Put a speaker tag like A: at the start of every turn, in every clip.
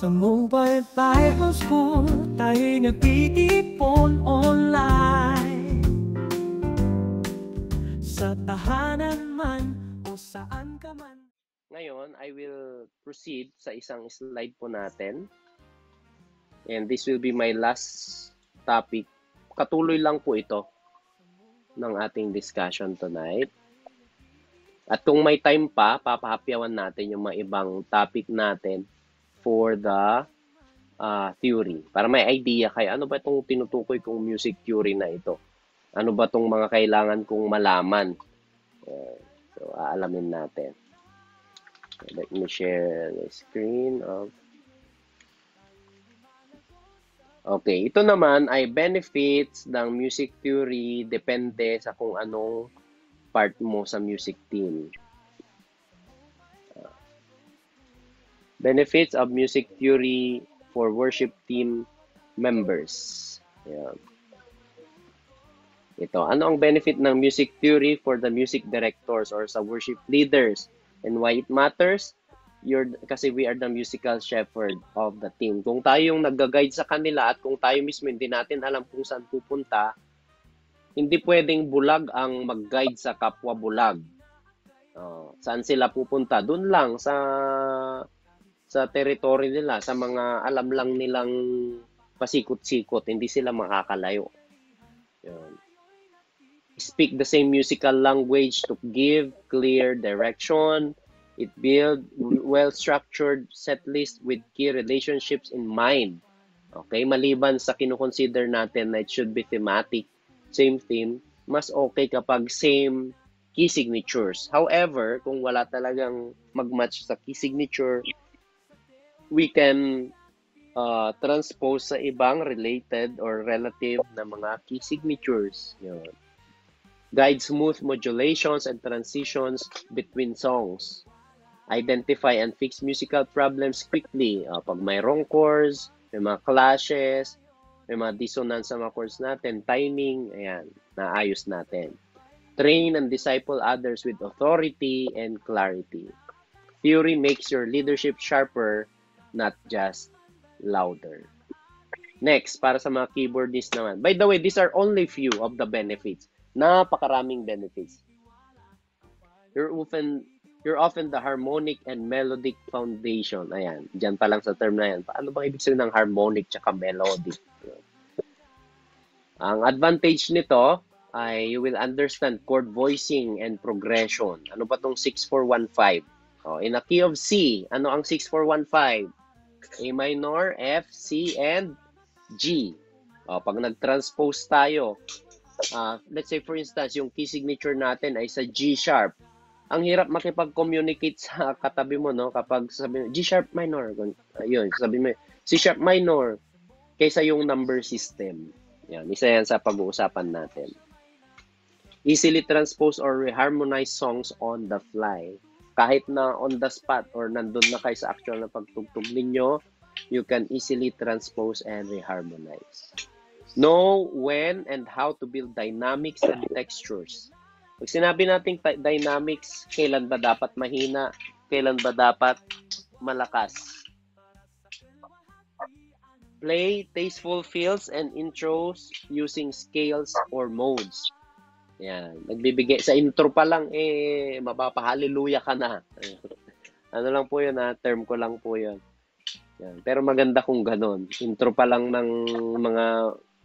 A: Sa mobile Bible School, tayo'y nagtitipon online. Sa tahanan man o saan ka man.
B: Ngayon, I will proceed sa isang slide po natin. And this will be my last topic. Katuloy lang po ito ng ating discussion tonight. At kung may time pa, papahapyawan natin yung mga ibang topic natin for the theory. Para may idea kayo, ano ba itong tinutukoy kong music theory na ito? Ano ba itong mga kailangan kong malaman? So, aalamin natin. Let me share the screen of... Okay, ito naman ay benefits ng music theory depende sa kung anong part mo sa music team. Benefits of music theory for worship team members. Ayan. Ito, ano ang benefit ng music theory for the music directors or sa worship leaders? And why it matters? Kasi we are the musical shepherd of the team. Kung tayo yung nag-guide sa kanila at kung tayo mismo hindi natin alam kung saan pupunta, hindi pwedeng bulag ang mag-guide sa kapwa bulag. Saan sila pupunta? Doon lang sa territory nila, sa mga alam lang nilang pasikot-sikot, hindi sila makakalayo. Yan. Speak the same musical language to give clear direction. It build well-structured set list with key relationships in mind. Okay, maliban sa kinukonsider natin na it should be thematic, same theme, mas okay kapag same key signatures. However, kung wala talagang mag-match sa key signature, we can transpose sa ibang related or relative na mga key signatures. Yun. Guide smooth modulations and transitions between songs. Identify and fix musical problems quickly. Pag may wrong chords, may mga clashes, may mga dissonance sa mga chords natin, timing, ayan, naayos natin. Train and disciple others with authority and clarity. Theory makes your leadership sharper, not just louder. Next, para sa mga keyboardists naman. By the way, these are only few of the benefits. Napakaraming benefits. You're often the harmonic and melodic foundation. Ayan, dyan pa lang sa term na yan. Paano bang ibig sabihin ng harmonic tsaka melodic? Ang advantage nito ay you will understand chord voicing and progression. Ano ba tong 6-4-1-5? In a key of C, ano ang 6-4-1-5? A minor, F, C, and G. Pag nag-transpose tayo, let's say for instance, yung key signature natin ay sa G sharp. Ang hirap makipag-communicate sa katabi mo, no? Kapag sabi mo, G sharp minor, ayun, sabi mo, C sharp minor, kaysa yung number system. Yan, isa yan sa pag-uusapan natin. Easily transpose or reharmonize songs on the fly. Kahit na on the spot or nandun na kayo sa actual na pagtugtog ninyo, you can easily transpose and reharmonize. Know when and how to build dynamics and textures. Pag sinabi nating dynamics, kailan ba dapat mahina, kailan ba dapat malakas. Play tasteful fills and intros using scales or modes. Yan, nagbibigay sa intro pa lang mapapahaleluya ka na. Ano lang po 'yun, term ko lang po 'yun. Yan, pero maganda kung ganoon. Intro pa lang ng mga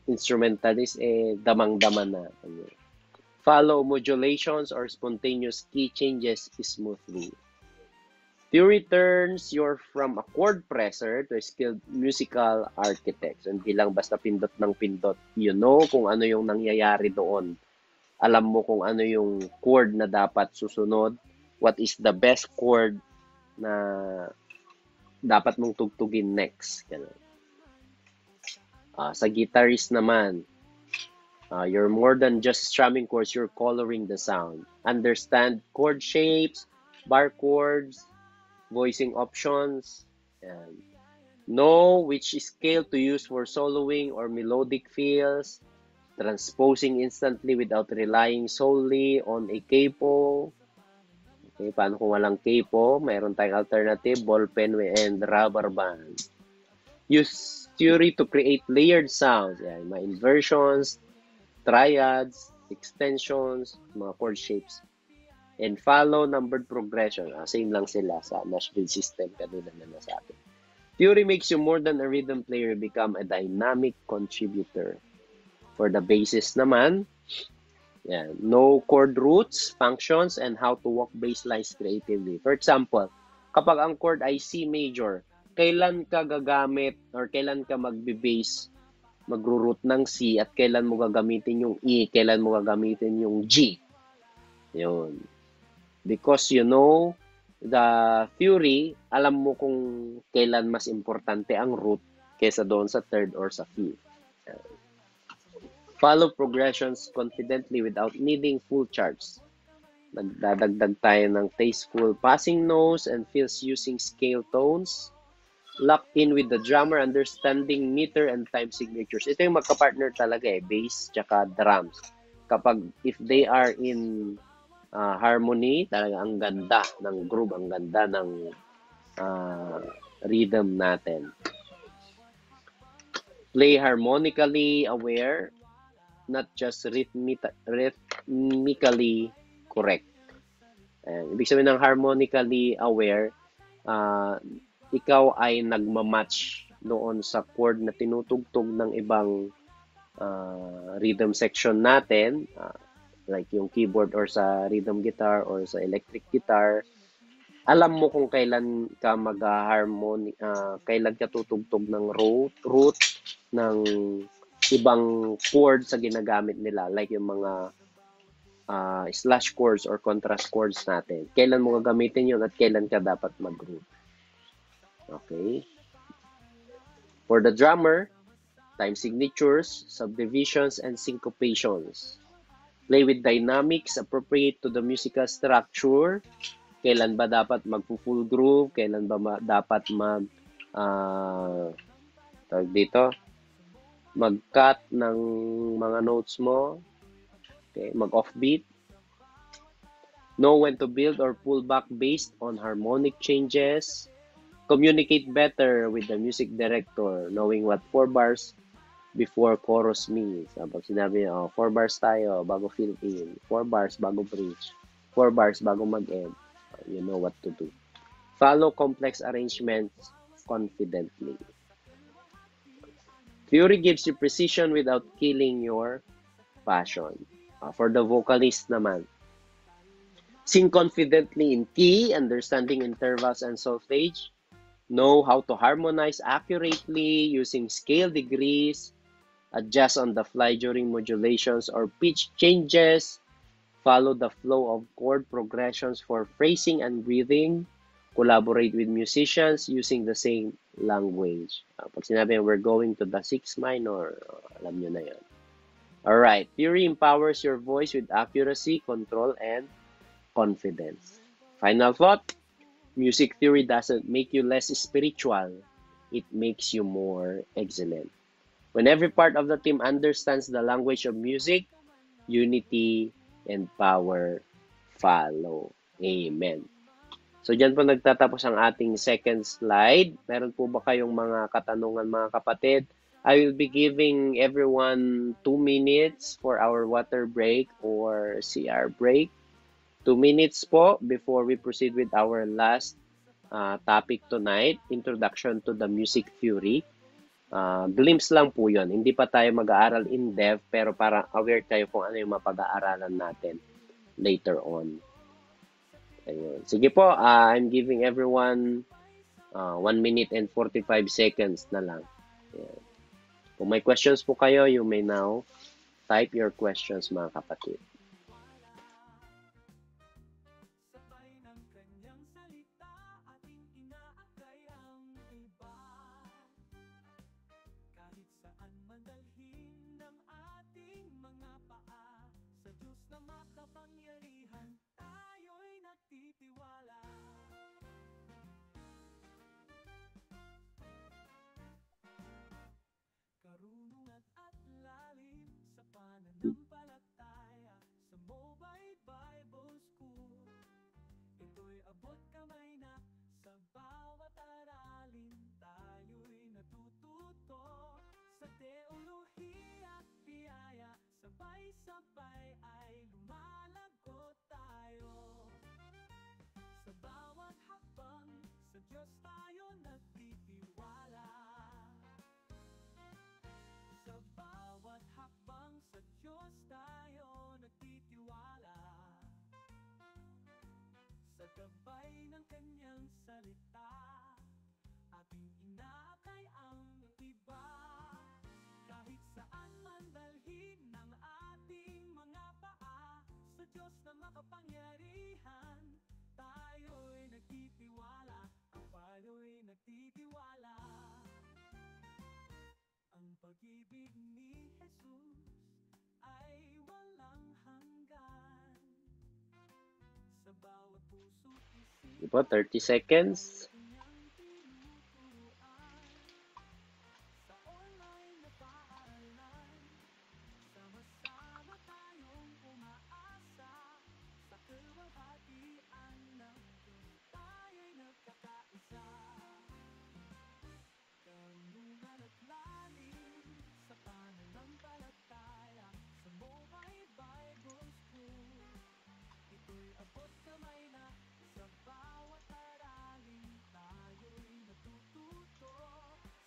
B: instrumentalist damang-dama na. Follow modulations or spontaneous key changes smoothly. Theory turns you from a chord presser to a skilled musical architect. So, hindi lang basta pindot ng pindot. You know kung ano yung nangyayari doon. Alam mo kung ano yung chord na dapat susunod. What is the best chord na dapat mong tugtugin next. Sa guitarist naman, you're more than just strumming chords, you're coloring the sound. Understand chord shapes, bar chords, voicing options, and know which scale to use for soloing or melodic fills, transposing instantly without relying solely on a capo. Okay, paano kung walang capo? Mayroon tayong alternative, ballpen and rubber band. Use theory to create layered sounds. Yan, mga inversions, triads, extensions, mga chord shapes. And follow numbered progression. Same lang sila sa Nashville system kanina na nasabi. Theory makes you more than a rhythm player, become a dynamic contributor. For the basis naman, yan, know chord roots, functions, and how to walk bass lines creatively. For example, kapag ang chord ay C major, kailan ka gagamit or kailan ka magbe-bass, magro-root ng C at kailan mo gagamitin yung E, kailan mo gagamitin yung G. Yun. Because you know the theory, alam mo kung kailan mas importante ang root kaysa doon sa third or sa fifth. Follow progressions confidently without needing full charts. Nagdadagdag tayo ng tasteful passing notes and fills using scale tones. Lock in with the drummer, understanding meter and time signatures. Ito yung magka-partner talaga bass tsaka drums. Kapag if they are in harmony, talaga ang ganda ng groove, ang ganda ng rhythm natin. Play harmonically aware, not just rhythmically correct. Ibig sabihin ng harmonically aware, ikaw ay nagmamatch doon sa chord na tinutugtog ng ibang rhythm section natin, like yung keyboard or sa rhythm guitar or sa electric guitar. Alam mo kung kailan ka mag-harmony, kailan ka tutugtog ng root ng ibang chord sa ginagamit nila, like yung mga slash chords or contrast chords natin. Kailan mo gagamitin yun at kailan ka dapat mag-root. Okay? For the drummer, time signatures, subdivisions, and syncopations. Play with dynamics appropriate to the musical structure. Kailan ba dapat mag-full groove? Kailan ba dapat mag-cut ng mga notes mo? Okay, mag-offbeat. Know when to build or pull back based on harmonic changes. Communicate better with the music director, knowing what 4 bars before chorus means. Pag sinabi, 4 bars tayo bago fill in, 4 bars bago bridge, 4 bars bago mag-end. You know what to do. Follow complex arrangements confidently. Theory gives you precision without killing your passion. For the vocalist naman, sing confidently in key, understanding intervals and solfege. Know how to harmonize accurately using scale degrees. Adjust on the fly during modulations or pitch changes. Follow the flow of chord progressions for phrasing and breathing. Collaborate with musicians using the same language. Pag sinabi we're going to the 6 minor, alam nyo na yan. Alright, theory empowers your voice with accuracy, control, and confidence. Final thought, music theory doesn't make you less spiritual. It makes you more excellent. When every part of the team understands the language of music, unity and power follow. Amen. So, dyan po nagtatapos ang ating second slide. Meron po ba kayong mga katanungan, mga kapatid? I will be giving everyone 2 minutes for our water break or CR break. 2 minutes po before we proceed with our last topic tonight, Introduction to the Music Theory. Glimpse lang po yun. Hindi pa tayo mag-aaral in depth, pero para aware tayo kung ano yung mapag-aaralan natin later on. Ayun. Sige po, I'm giving everyone 1 minute and 45 seconds na lang. Ayan. Kung may questions po kayo, you may now type your questions, mga kapatid.
A: Sabay ng kanyang salita, ating inaakay ang iba. Kahit saan man dalhin ng ating mga paa, sa Diyos na makapangyarihan, tayo'y nagtitiwala. Karunungan at lalim sa pananampalataya, Diyos tayo nagtitiwala. Sa bawat hakbang sa Diyos tayo nagtitiwala. Sa gabay ng kanyang salita, ating inaakay ang iba. Kahit saan man dalhin ng ating mga paa, sa Diyos na makapangyarihan, tayo'y nagtitiwala. Tayo'y nagtitiwala. Ang pag-ibig ni Jesus ay walang hanggan. Sa bawat puso't isip,
B: Diba? 30 seconds.
A: kanyang tinuturuan. Sa online na paaralan, sama-sama tayong umaasa. Sa kalwalhatian ng Diyos, tayo'y nagkakaisa. Karunungan at lalim sa pananampalataya, sa Mobile Bible School. Ito'y abot kamay na sa bawat aralin, tayo'y natututo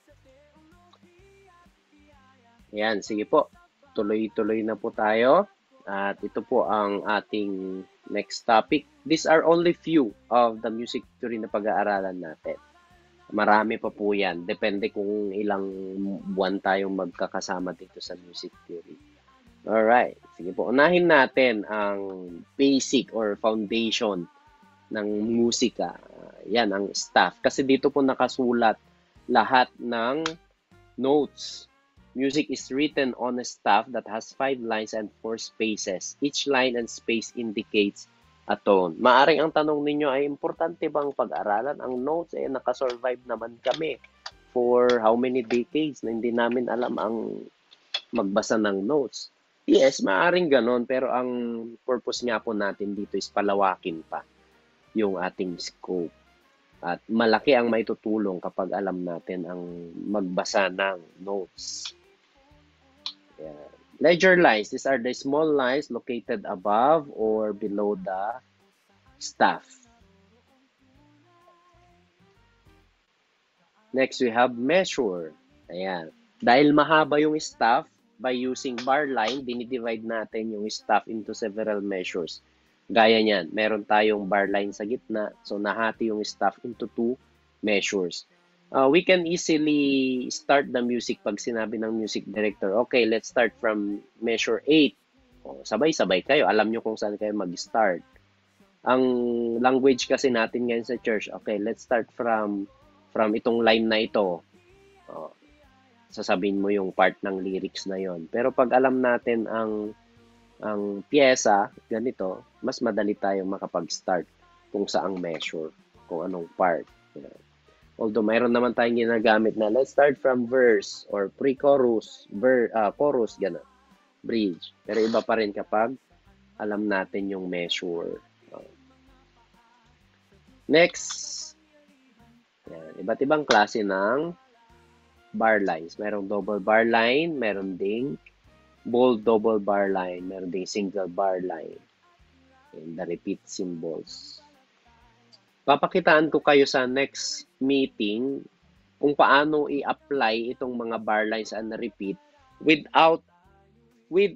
A: sa teolohiya at biyaya.
B: Ayan, sige po. Tuloy-tuloy na po tayo. At ito po ang ating next topic. These are only few of the music theory na pag-aaralan natin. Marami pa po yan. Depende kung ilang buwan tayong magkakasama dito sa music theory. Alright. Sige po. Unahin natin ang basic or foundation ng musika. Yan, ang staff. Kasi dito po nakasulat lahat ng notes. Music is written on a staff that has 5 lines and 4 spaces. Each line and space indicates a tone. Maaring ang tanong ninyo ay importante bang pag-aralan ang notes? Nakasurvive naman kami for how many decades na hindi namin alam ang magbasa ng notes. Yes, maaring ganon, pero ang purpose nga po natin dito is palawakin pa yung ating scope. At malaki ang maitutulong kapag alam natin ang magbasa ng notes. Yeah. Ledger lines, these are the small lines located above or below the staff. Next, we have measure. Ayan. Dahil mahaba yung staff, by using bar line, dinidivide natin yung staff into several measures. Gaya niyan, meron tayong bar line sa gitna, so nahati yung staff into 2 measures. We can easily start the music pag sinabi ng music director, okay, let's start from measure 8. Sabay-sabay kayo, alam nyo kung saan kayo mag-start. Ang language kasi natin ngayon sa church, okay, let's start from itong line na ito. Sasabihin mo yung part ng lyrics na yon. Pero pag alam natin ang pyesa, ganito, mas madali tayong makapag-start kung saang measure, kung anong part. Although mayroon naman tayong ginagamit na let's start from verse or pre-chorus, chorus, gano'n, bridge. Pero iba pa rin kapag alam natin yung measure. Next, yan, iba't ibang klase ng bar lines. Merong double bar line, meron ding bold double bar line, meron ding single bar line. And the repeat symbols. Papakitaan ko kayo sa next meeting kung paano i-apply itong mga bar lines and repeat with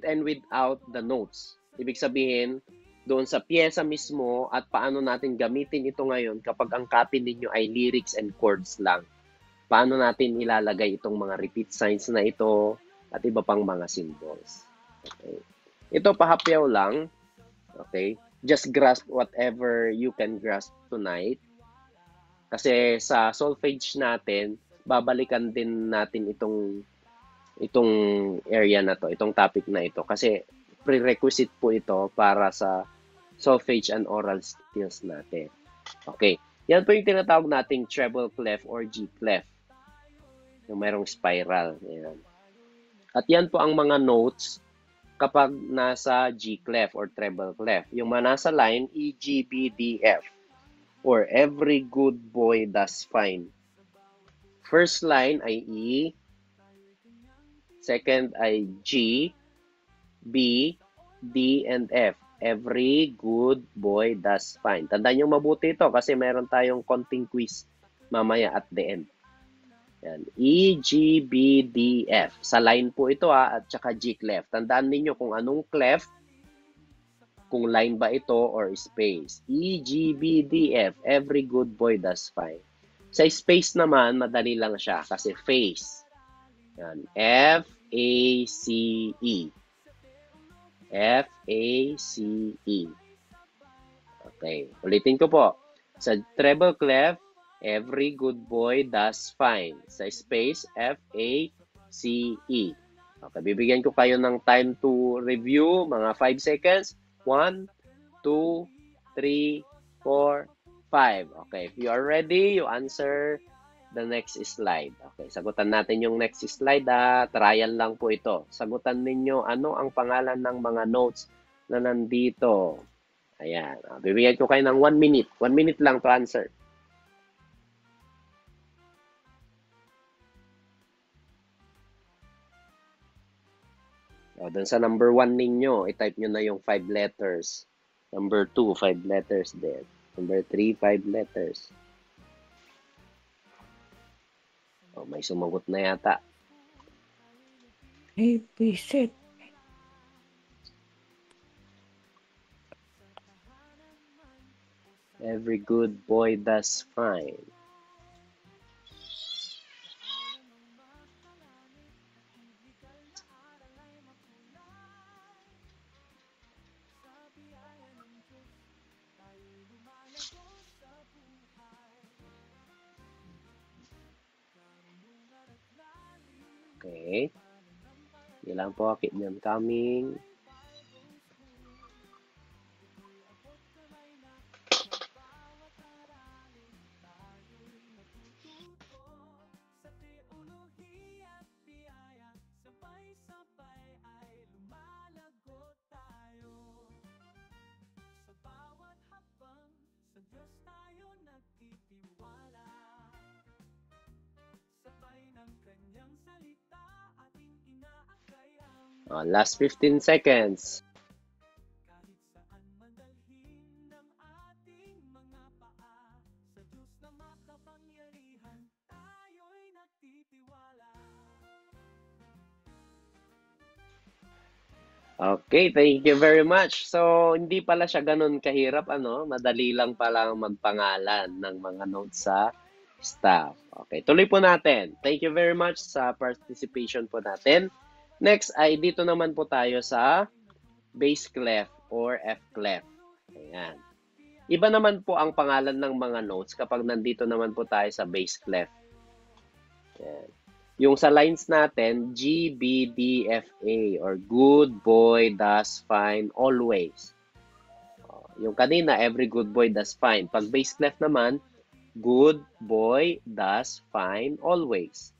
B: and without the notes. Ibig sabihin, doon sa pyesa mismo at paano natin gamitin ito ngayon kapag ang copy ninyo ay lyrics and chords lang. Paano natin ilalagay itong mga repeat signs na ito at iba pang mga symbols. Okay. Ito pahapyaw lang. Okay. Just grasp whatever you can grasp tonight. Kasi sa solfege natin, babalikan din natin itong area na to, itong topic na ito. Kasi prerequisite po ito para sa solfege and oral skills natin. Okay. Yan po yung tinatawag nating treble clef or G clef. Yung mayroong spiral. Yan. At yan po ang mga notes kapag nasa G clef or treble clef. Yung mga nasa line, E, G, B, D, F. Or every good boy does fine. First line ay E. Second ay G, B, D, and F. Every good boy does fine. Tandaan nyo mabuti ito kasi meron tayong konting quiz mamaya at the end. Yan. E, G, B, D, F. Sa line po ito at saka G clef. Tandaan ninyo kung anong clef, kung line ba ito or space. E, G, B, D, F. Every good boy does fine. Sa space naman, madali lang siya kasi face. Yan. F, A, C, E. F, A, C, E. Okay. Ulitin ko po. Sa treble clef, every good boy does fine. Sa space, F-A-C-E. Okay, bibigyan ko kayo ng time to review, mga 5 seconds. 1, 2, 3, 4, 5. Okay, if you are ready, you answer the next slide. Okay, sagutan natin yung next slide. Trial lang po ito. Sagutan ninyo ano ang pangalan ng mga notes na nandito. Ayan. Bibigyan ko kayo ng 1 minute. 1 minute lang to answer. Doon sa number 1 ninyo, i-type nyo na yung 5 letters. Number 2, 5 letters din. Number 3, 5 letters. May sumagot na yata.
C: ABC.
B: Every good boy does fine. Okay. Ilan po, keep them coming. Last 15 seconds. Okay, thank you very much. So, hindi pala siya ganun kahirap, ano? Madali lang pala magpangalan ng mga notes sa staff. Okay, tuloy po natin. Thank you very much sa participation po natin. Next ay dito naman po tayo sa bass clef or F clef. Ayan. Iba naman po ang pangalan ng mga notes kapag nandito naman po tayo sa bass clef. Ayan. Yung sa lines natin, G, B, D, F, A, or good boy does fine always. Yung kanina, every good boy does fine. Pag bass clef naman, good boy does fine always.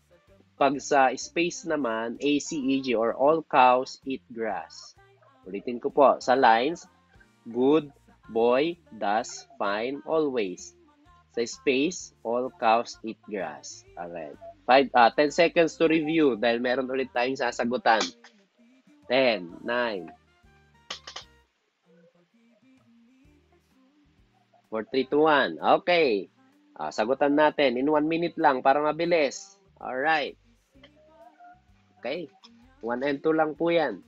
B: Pag sa space naman, A, C, E, G, or all cows eat grass. Ulitin ko po, sa lines, good boy does fine always. Sa space, all cows eat grass. Alright. 10 seconds to review dahil meron ulit tayong sasagutan. 10, 9, 4, 3, 2, 1. Okay. Sagutan natin in 1 minute lang para mabilis. Alright. Okay. 1 and 2 lang po yan.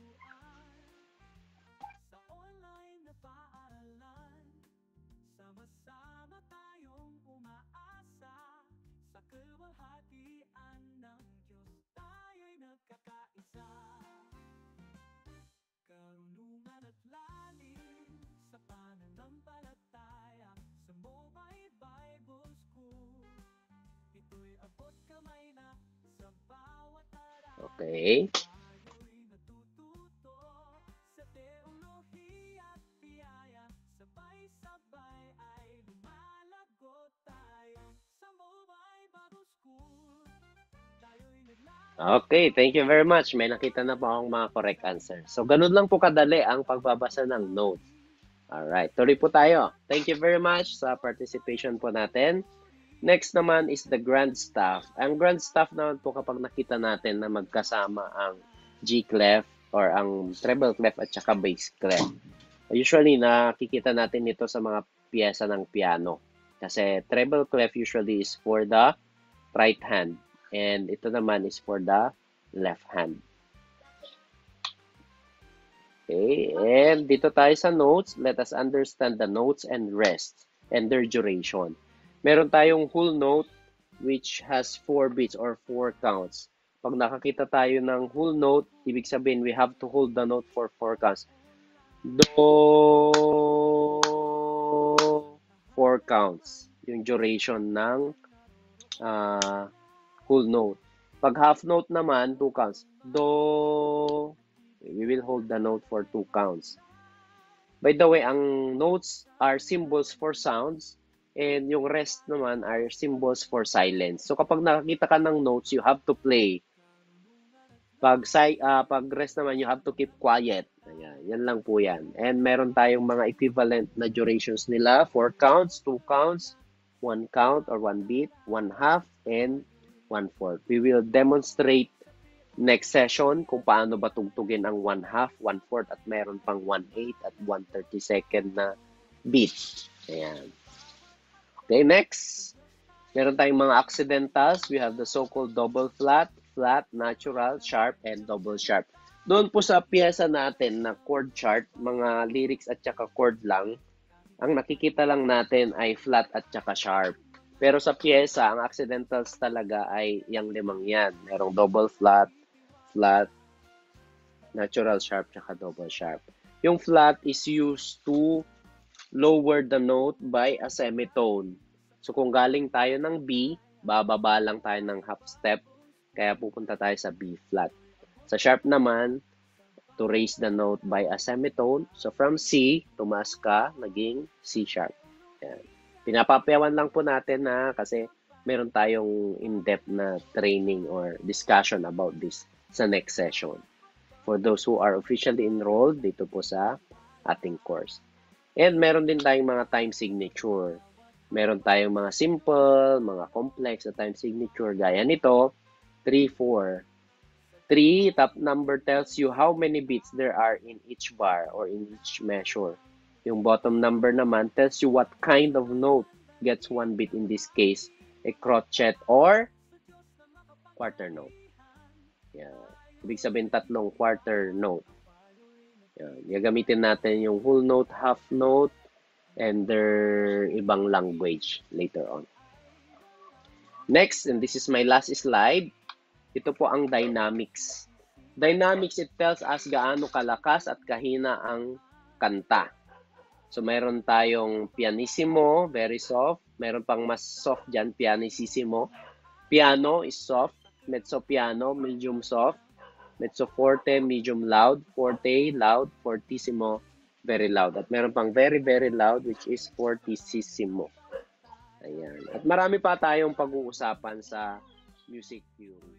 B: Okay. Okay, thank you very much. May nakita na po akong mga correct answer. So, ganun lang po kadali ang pagbabasa ng notes. Alright, tuloy po tayo. Thank you very much sa participation po natin. Next naman is the grand staff. Ang grand staff naman po kapag nakita natin na magkasama ang G clef or ang treble clef at saka bass clef. Usually, nakikita natin ito sa mga piyesa ng piano. Kasi treble clef usually is for the right hand. And ito naman is for the left hand. Okay, and dito tayo sa notes. Let us understand the notes and rests and their duration. Meron tayong whole note which has 4 beats or 4 counts. Pag nakakita tayo ng whole note, ibig sabihin we have to hold the note for 4 counts. Do, 4 counts. Yung duration ng whole note. Pag half note naman, 2 counts. Do, we will hold the note for 2 counts. By the way, ang notes are symbols for sounds and yung rest naman are symbols for silence. So kapag nakakita ka ng notes, you have to play. Pag rest naman, you have to keep quiet. Ayan, yan lang po yan. And meron tayong mga equivalent na durations nila. 4 counts, 2 counts, 1 count or 1 beat, 1 half, and 1/4. We will demonstrate next session kung paano ba tugtugin ang 1 half, 1/4 at meron pang 1/8 at 1/32 na beat. Ayan. Okay, next. Meron tayong mga accidentals. We have the so-called double flat, flat, natural, sharp, and double sharp. Doon po sa piyesa natin na chord chart, mga lyrics at saka chord lang, ang nakikita lang natin ay flat at saka sharp. Pero sa piyesa, ang accidentals talaga ay yung 5 yan. Merong double flat, flat, natural sharp, tsaka double sharp. Yung flat is used to lower the note by a semitone. So kung galing tayo ng B, bababa lang tayo ng half step, kaya pupunta tayo sa B flat. Sa sharp naman, to raise the note by a semitone. So from C, tumaas ka, naging C sharp. Yan. Pinapapayawan lang po natin na kasi meron tayong in-depth na training or discussion about this sa next session. For those who are officially enrolled dito po sa ating course. And meron din tayong mga time signature. Meron tayong mga simple, mga complex na time signature. Gaya nito, 3/4. 3, top number tells you how many beats there are in each bar or in each measure. Yung bottom number naman tells you what kind of note gets 1 beat, in this case, a crotchet or quarter note. Yan. Ibig sabihin 3 quarter note. Yan. Gagamitin natin yung whole note, half note, and their ibang language later on. Next, and this is my last slide, ito po ang dynamics. Dynamics, it tells us gaano kalakas at kahina ang kanta. So, mayroon tayong pianissimo, very soft. Mayroon pang mas soft dyan, pianissimo. Piano is soft. Mezzo piano, medium soft. Mezzo forte, medium loud. Forte, loud. Fortissimo, very loud. At meron pang very, very loud, which is fortissimo. Ayan. At marami pa tayong pag-uusapan sa music theory.